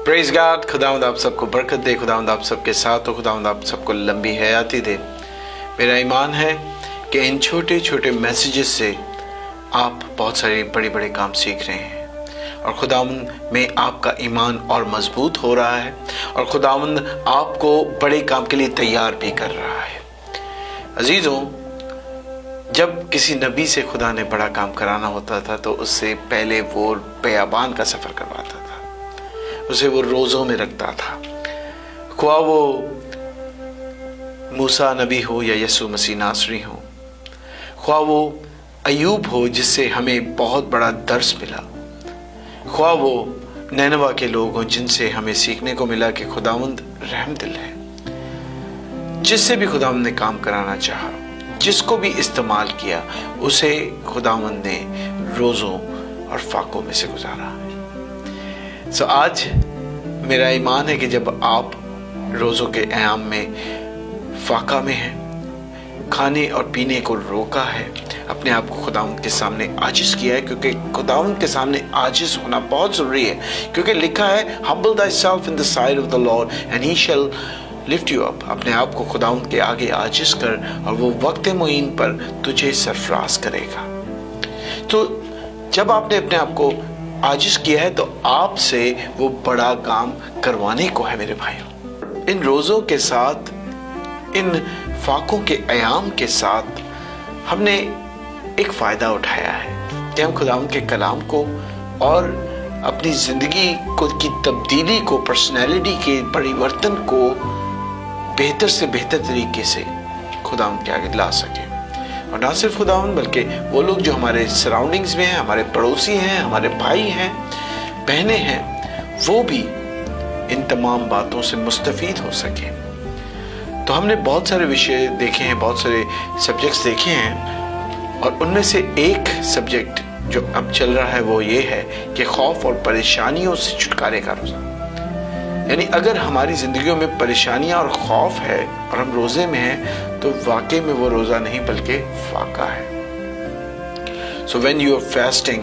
Praise God. खुदावंद आप सबको बरकत दे, खुदावंद आप सबके साथ हो, खुदावंद आप सबको लंबी हयाती दे। मेरा ईमान है कि इन छोटे छोटे मैसेजेस से आप बहुत सारे बड़े बड़े काम सीख रहे हैं और खुदावंद में आपका ईमान और मजबूत हो रहा है और खुदावंद आपको बड़े काम के लिए तैयार भी कर रहा है। अजीजों, जब किसी नबी से खुदा ने बड़ा काम कराना होता था तो उससे पहले वो बियाबान का सफ़र करवाता था, उसे वो रोज़ों में रखता था। ख्वाह वो मूसा नबी हो या यीशु मसीह नासरी हो, ख्वाह वो अयूब हो जिससे हमें बहुत बड़ा दर्स मिला, ख्वाह वो नैनवा के लोग हों जिनसे हमें सीखने को मिला कि खुदावंद रहमदिल है। जिससे भी खुदावंद ने काम कराना चाहा, जिसको भी इस्तेमाल किया, उसे खुदावंद ने रोज़ों और फाकों में से गुजारा है। आज मेरा ईमान है कि जब आप रोज़ों के अयाम में फाका में हैं, खाने और पीने को रोका है, अपने आप को खुदावंद के सामने आजिज़ किया है, क्योंकि खुदावंद के सामने आजिज़ होना बहुत ज़रूरी है। क्योंकि लिखा है humble thyself in the sight of the Lord and he shall lift you up। अपने आप को खुदावंद के आगे आजिज़ कर और वो वक्त मुईन पर तुझे सरफराज करेगा। तो जब आपने अपने आप को आजिज़ किया है तो आपसे वो बड़ा काम करवाने को है। मेरे भाइयों, इन रोज़ों के साथ, इन फाकों के अयाम के साथ हमने एक फ़ायदा उठाया है कि हम खुदावंद के कलाम को और अपनी ज़िंदगी को की तब्दीली को, पर्सनैलिटी के परिवर्तन को बेहतर से बेहतर तरीके से खुदावंद के आगे ला सकें। और ना सिर्फ खुदावंद बल्कि वो लोग जो हमारे सराउंडिंग्स में हैं, हमारे पड़ोसी हैं, हमारे भाई हैं, बहनें हैं, वो भी इन तमाम बातों से मुस्तफ़ीद हो सके। तो हमने बहुत सारे विषय देखे हैं, बहुत सारे सब्जेक्ट्स देखे हैं और उनमें से एक सब्जेक्ट जो अब चल रहा है वो ये है कि खौफ और परेशानियों से छुटकारे का रोज़ा। यानी अगर हमारी ज़िंदगियों में परेशानियां और खौफ है और हम रोज़े में हैं तो वाकई में वो रोज़ा नहीं बल्कि फाका है। So when you are fasting,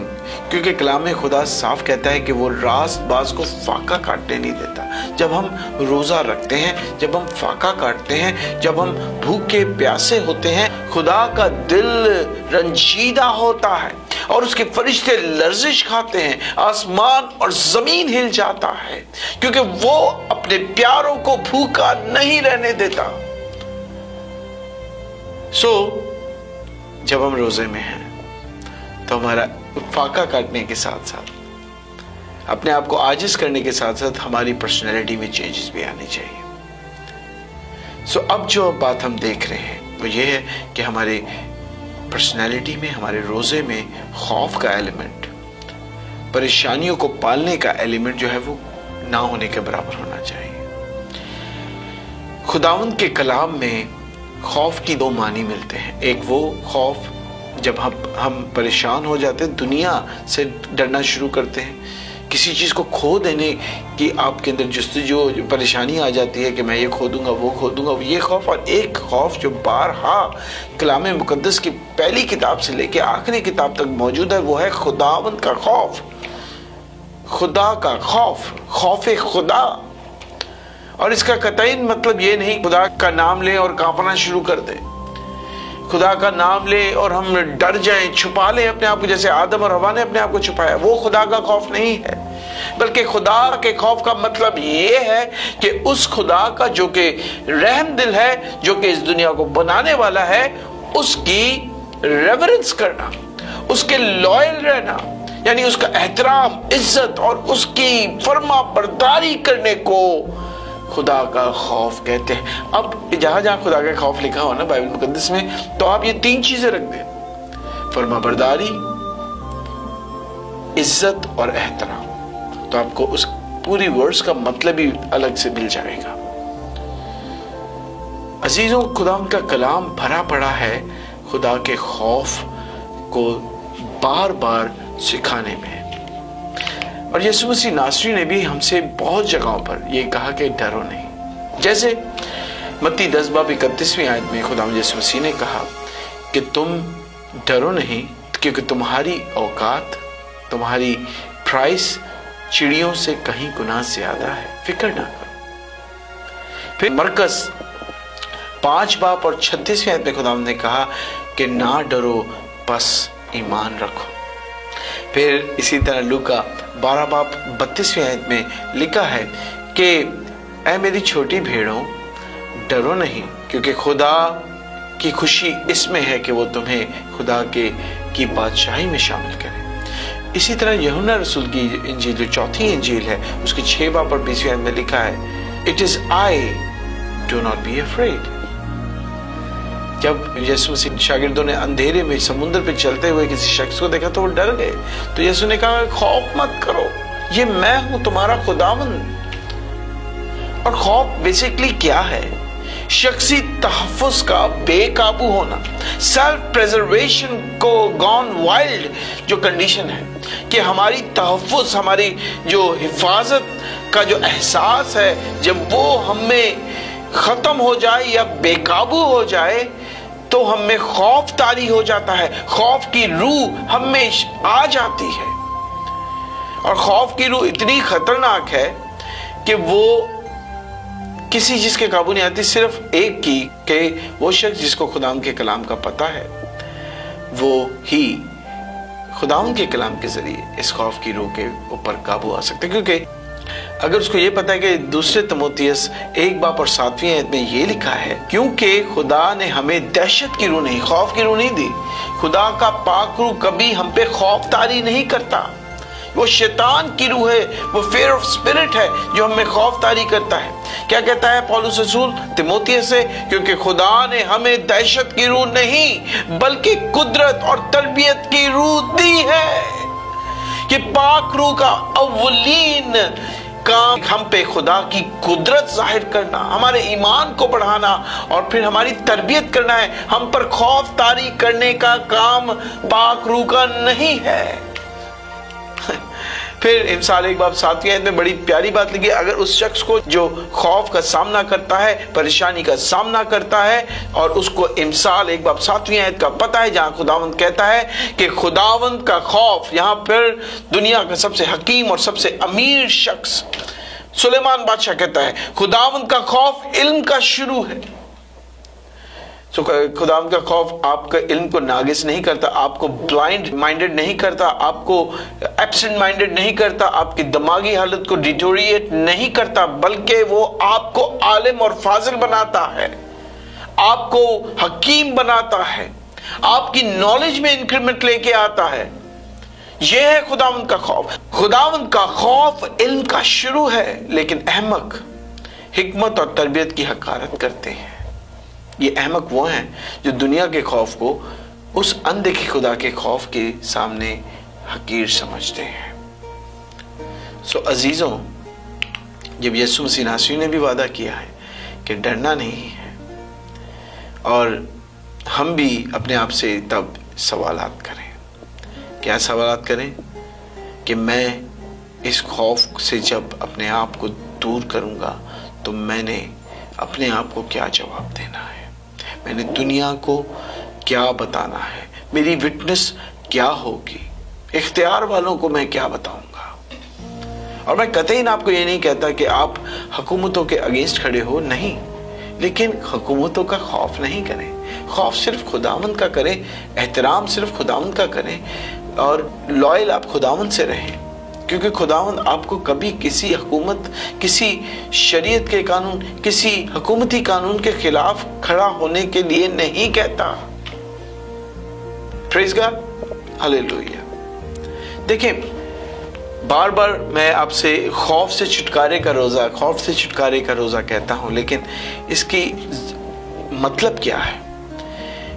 क्योंकि कलाम खुदा साफ कहता है कि वो रास्त बाज को फाका काटने नहीं देता। जब हम रोज़ा रखते हैं, जब हम फाका काटते हैं, जब हम भूखे प्यासे होते हैं, खुदा का दिल रंजीदा होता है और उसके फरिश्ते लर्जिश खाते हैं, आसमान और ज़मीन हिल जाता है, क्योंकि वो अपने प्यारों को भूखा नहीं रहने देता। जब हम रोज़े में हैं तो हमारा फाका काटने के साथ साथ, अपने आप को आजिज़ करने के साथ साथ हमारी पर्सनैलिटी में चेंजेस भी आने चाहिए। अब जो बात हम देख रहे हैं वो ये है कि हमारे पर्सनैलिटी में, हमारे रोज़े में खौफ का एलिमेंट, परेशानियों को पालने का एलिमेंट जो है वो ना होने के बराबर होना चाहिए। खुदावंद के कलाम में खौफ की दो मानी मिलते हैं। एक वो खौफ जब हम परेशान हो जाते हैं, दुनिया से डरना शुरू करते हैं, किसी चीज़ को खो देने की आपके अंदर जो परेशानी आ जाती है कि मैं ये खो दूंगा, वो खो दूंगा, ये खौफ। और एक खौफ जो बारहा कलाम मुकद्दस की पहली किताब से लेके आखिरी किताब तक मौजूद है, वो है खुदावंद का खौफ, खुदा का खौफ, खौफ खुदा। और इसका कतईन मतलब ये नहीं खुदा का नाम लें और कांपना शुरू कर दें, खुदा का नाम ले और हम डर जाएं, छुपा लें अपने आप को, जैसे आदम और हवा ने अपने आप को छुपाया। वो खुदा का खौफ नहीं है, बल्कि खुदा के खौफ का मतलब ये है कि उस खुदा का जो कि रहम दिल है, जो कि इस दुनिया को बनाने वाला है, उसकी रेवरेंस करना, उसके लॉयल रहना, यानी उसका एहतराम, इज्जत और उसकी फर्मा बरदारी करने को खुदा का खौफ कहते हैं। अब जहां जहां खुदा का खौफ लिखा हो ना बाइबल मुकद्दस में, तो आप ये तीन चीजें रख दें, फर्माबरदारी, इज्जत और एहतराम, तो आपको उस पूरी वर्ड्स का मतलब ही अलग से मिल जाएगा। अजीजों, खुदा का कलाम भरा पड़ा है खुदा के खौफ को बार बार सिखाने में। और यीशु मसीह नासरी ने भी हमसे बहुत जगहों पर ये कहा कि डरो नहीं। जैसे मत्ती 10:31 आयत में खुदावंद यीशु मसीह ने कहा कि तुम डरो नहीं, क्योंकि तुम्हारी औकात, तुम्हारी प्राइस चिड़ियों से कहीं गुना ज्यादा है, फिक्र ना करो। फिर मरकस 5 बाब और 36वें आयत में खुदावंद ने कहा कि ना डरो, बस ईमान रखो। फिर इसी तरह लूका 12 बाब 32वें आयत में लिखा है कि ऐ मेरी छोटी भेड़ों, डरो नहीं, क्योंकि खुदा की खुशी इसमें है कि वो तुम्हें खुदा की बादशाही में शामिल करे। इसी तरह यूहन्ना रसूल की इंजील, जो चौथी इंजील है, उसकी 6 बाब और 20वें आयत में लिखा है, it is I, do not be afraid. जब यीशु मसीह शागिर्दों ने अंधेरे में समुद्र पे चलते हुए किसी शख्स को देखा तो वो डर गए, तो यीशु ने कहा खौफ मत करो, ये मैं हूं तुम्हारा खुदावंद। और खौफ बेसिकली क्या है? शख्सी तहफ्फुज का बेकाबू होना, सेल्फ प्रेजर्वेशन को गॉन वाइल्ड जो कंडीशन है कि हमारी तहफ्फुज, हमारी जो हिफाजत का जो एहसास है, जब वो हमें खत्म हो जाए या बेकाबू हो जाए तो हमें खौफ तारी हो जाता है, खौफ की रूह हमें आ जाती है। और खौफ की रूह इतनी खतरनाक है कि वो किसी चीज के काबू नहीं आती, सिर्फ एक की कि वो शख्स जिसको खुदावंद के कलाम का पता है वो ही खुदावंद के कलाम के जरिए इस खौफ की रूह के ऊपर काबू आ सकता है। क्योंकि अगर उसको ये पता है कि दूसरे तिमोथियस 1 बाब और 7वीं आयत में ये लिखा है, क्योंकि खुदा ने हमें दहशत की रूह नहीं, खौफ की रूह नहीं दी। खुदा का पाक रूह कभी हम पे खौफ तारी नहीं करता, वो शैतान की रूह है, वो फेयर ऑफ स्पिरिट है जो हमें खौफ तारी करता है। क्या कहता है पौलुस रसूल तिमोथियस से? क्योंकि खुदा ने हमें दहशत की रूह नहीं बल्कि कुदरत और तरबियत की रूह दी है। कि पाक रूह का अव्वलीन काम हम पे खुदा की कुदरत जाहिर करना, हमारे ईमान को बढ़ाना और फिर हमारी तरबियत करना है। हम पर खौफ तारी करने का काम पाक रूह का नहीं है। फिर इमसाल 1 बाब 7वीं आयत में बड़ी प्यारी बात लिखी, अगर उस शख्स को जो खौफ का सामना करता है, परेशानी का सामना करता है, और उसको इमसाल 1 बाब 7वीं आयत का पता है जहां खुदावंद कहता है कि खुदावंद का खौफ, यहां पर दुनिया का सबसे हकीम और सबसे अमीर शख्स सुलेमान बादशाह कहता है खुदावंद का खौफ इल्म का शुरू है। तो खुदावंद का खौफ आपका इल्म को नागिस नहीं करता, आपको ब्लाइंड माइंडेड नहीं करता, आपको एब्सेंट माइंडेड नहीं करता, आपकी दिमागी हालत को डिटोरिएट नहीं करता, बल्कि वो आपको आलिम और फाजिल बनाता है, आपको हकीम बनाता है, आपकी नॉलेज में इंक्रीमेंट लेके आता है। यह है खुदावंद का खौफ। खुदावंद का खौफ इल्म का शुरू है, लेकिन अहमक हिकमत और तरबियत की हकारत करते हैं। ये अहमक वो हैं जो दुनिया के खौफ को उस अनदेखे खुदा के खौफ के सामने हकीर समझते हैं। सो अजीजों, जब यीशु मसीह नासरी ने भी वादा किया है कि डरना नहीं है, और हम भी अपने आप से तब सवालात करें। क्या सवालात करें? कि मैं इस खौफ से जब अपने आप को दूर करूंगा तो मैंने अपने आप को क्या जवाब देना है, मैंने दुनिया को क्या बताना है, मेरी विटनेस क्या होगी, इख्तियार वालों को मैं क्या बताऊंगा। और मैं कतई आपको ये नहीं कहता कि आप हुकूमतों के अगेंस्ट खड़े हो, नहीं, लेकिन हुकूमतों का खौफ नहीं करें। खौफ सिर्फ खुदावंद का करें, एहतराम सिर्फ खुदावंद का करें, और लॉयल आप खुदावंद से रहें। क्योंकि खुदावंद आपको कभी किसी हुकूमत, किसी शरीयत के कानून, किसी हुकूमती कानून के खिलाफ खड़ा होने के लिए नहीं कहता। Praise God, hallelujah. देखिए, बार बार मैं आपसे खौफ से छुटकारे का रोजा कहता हूं, लेकिन इसकी मतलब क्या है?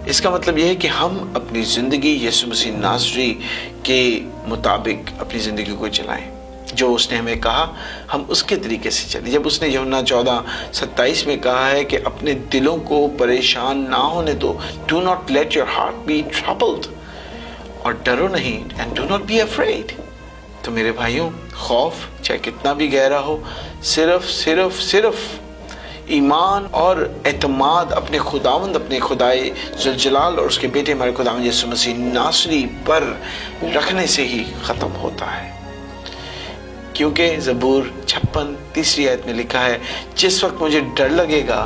इसका मतलब यह है कि हम अपनी ज़िंदगी यीशु मसीह नासरी के मुताबिक अपनी ज़िंदगी को चलाएं। जो उसने हमें कहा हम उसके तरीके से चलें। जब उसने यूहन्ना 14:27 में कहा है कि अपने दिलों को परेशान ना होने दो, do not let your heart be troubled, और डरो नहीं, and do not be afraid. तो मेरे भाइयों, खौफ चाहे कितना भी गहरा हो, सिर्फ ईमान और एतमाद अपने खुदावंद, अपने खुदाए जुलजलाल और उसके बेटे हमारे खुदावंद यीशु मसीह नासरी पर रखने से ही ख़त्म होता है। क्योंकि ज़बूर 56 तीसरी आयत में लिखा है, जिस वक्त मुझे डर लगेगा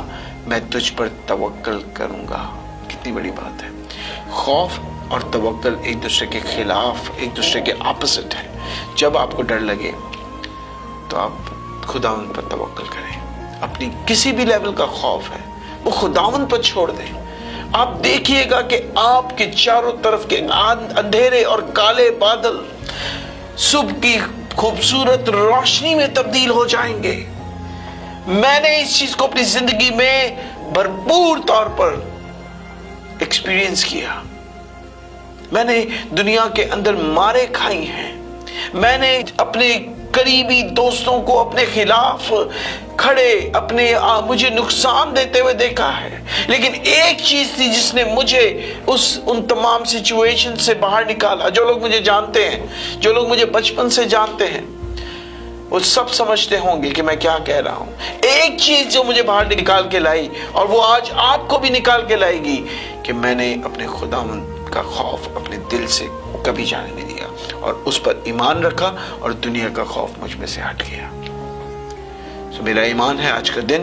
मैं तुझ पर तवक्कल करूंगा। कितनी बड़ी बात है। खौफ और तवक्कल एक दूसरे के खिलाफ, एक दूसरे के ऑपोजिट है। जब आपको डर लगे तो आप खुदावंद पर तवक्कल करें। अपनी किसी भी लेवल का खौफ है वो खुदावंद पर छोड़ दें। आप देखिएगा कि आपके चारों तरफ के अंधेरे और काले बादल सुबह की खूबसूरत रोशनी में तब्दील हो जाएंगे। मैंने इस चीज को अपनी जिंदगी में भरपूर तौर पर एक्सपीरियंस किया। मैंने दुनिया के अंदर मारे खाई हैं। मैंने अपने करीबी दोस्तों को अपने खिलाफ खड़े मुझे नुकसान देते हुए देखा है, लेकिन एक चीज थी जिसने मुझे उन तमाम सिचुएशन से बाहर निकाला। जो लोग मुझे जानते हैं, जो लोग मुझे बचपन से जानते हैं, वो सब समझते होंगे कि मैं क्या कह रहा हूं। एक चीज जो मुझे बाहर निकाल के लाई, और वो आज आपको भी निकाल के लाएगी, कि मैंने अपने खुदावंद का खौफ अपने दिल से कभी जाने नहीं दिया और उस पर ईमान रखा, और दुनिया का खौफ मुझ में से हट गया। तो मेरा ईमान है आज का दिन,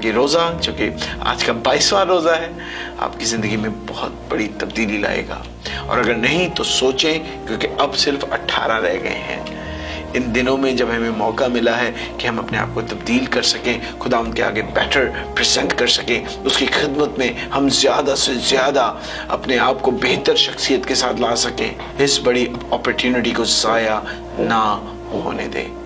ये रोजा जो कि आज का 22वां रोजा है, आपकी जिंदगी में बहुत बड़ी तब्दीली लाएगा। और अगर नहीं तो सोचें, क्योंकि अब सिर्फ 18 रह गए हैं। इन दिनों में जब हमें मौका मिला है कि हम अपने आप को तब्दील कर सकें, खुदावंद के आगे बेटर प्रेजेंट कर सकें, उसकी खिदमत में हम ज़्यादा से ज़्यादा अपने आप को बेहतर शख्सियत के साथ ला सकें, इस बड़ी अपॉर्चुनिटी को ज़ाया ना होने दें।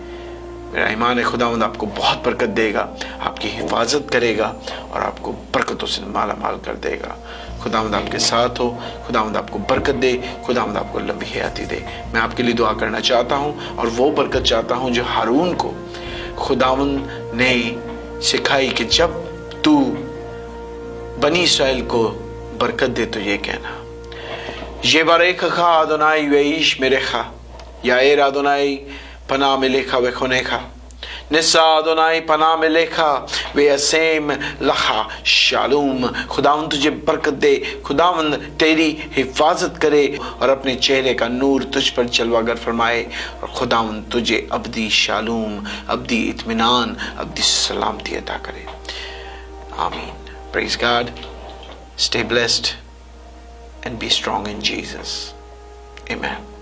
मेरा ईमान है खुदावंद आपको बहुत बरकत देगा, आपकी हिफाजत करेगा और आपको बरकतों से माला माल कर देगा। खुदावंद आपके साथ हो, खुदावंद आपको बरकत दे, खुदावंद आपको लंबी हयाती दे। मैं आपके लिए दुआ करना चाहता हूँ और वो बरकत चाहता हूँ जो हारून को खुदावंद ने सिखाई कि जब तू बनी इस्राएल को बरकत दे तो ये कहना, ये बारेक खा अदोनाई वेईश मेरे खा, या एर अदोनाई पना मिलेखा वे खुनेखा, निसा अदोनाई पना मिलेखा वे असेम लखा शालूम। खुदावंद तुझे बरकत दे, खुदावंद तेरी हिफाजत करे और अपने चेहरे का नूर तुझ पर जलवागर फरमाए, और खुदावंद तुझे अब्दी शालूम, अब्दी इत्मीनान, अब्दी सलामती अता करे। आमीन। Praise God. Stay blessed and be strong in Jesus. आमीन।